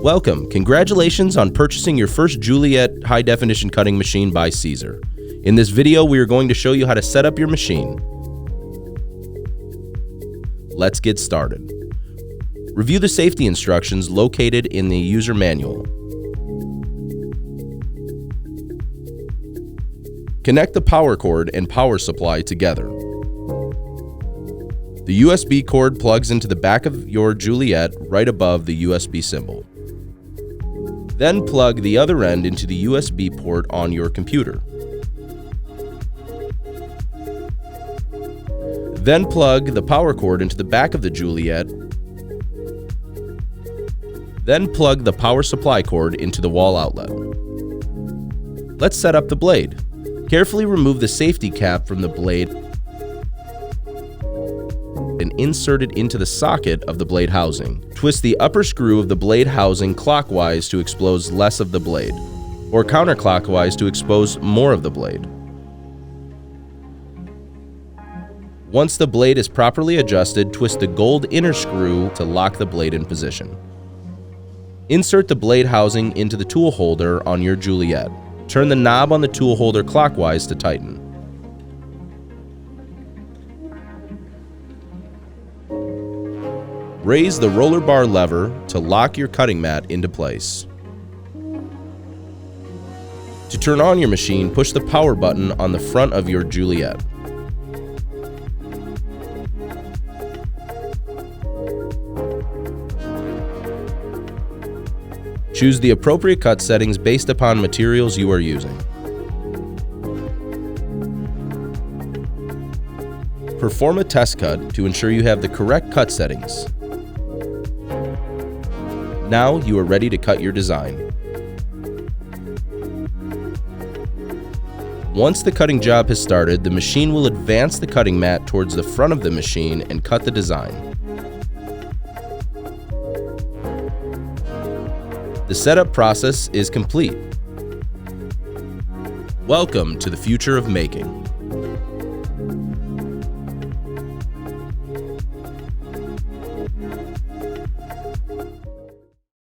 Welcome. Congratulations on purchasing your first Juliet high-definition cutting machine by Siser. In this video, we are going to show you how to set up your machine. Let's get started. Review the safety instructions located in the user manual. Connect the power cord and power supply together. The USB cord plugs into the back of your Juliet right above the USB symbol. Then plug the other end into the USB port on your computer. Then plug the power cord into the back of the Juliet. Then plug the power supply cord into the wall outlet. Let's set up the blade. Carefully remove the safety cap from the blade and insert it into the socket of the blade housing. Twist the upper screw of the blade housing clockwise to expose less of the blade, or counterclockwise to expose more of the blade. Once the blade is properly adjusted, twist the gold inner screw to lock the blade in position. Insert the blade housing into the tool holder on your Juliet. Turn the knob on the tool holder clockwise to tighten. Raise the roller bar lever to lock your cutting mat into place. To turn on your machine, push the power button on the front of your Juliet. Choose the appropriate cut settings based upon materials you are using. Perform a test cut to ensure you have the correct cut settings. Now you are ready to cut your design. Once the cutting job has started, the machine will advance the cutting mat towards the front of the machine and cut the design. The setup process is complete. Welcome to the future of making.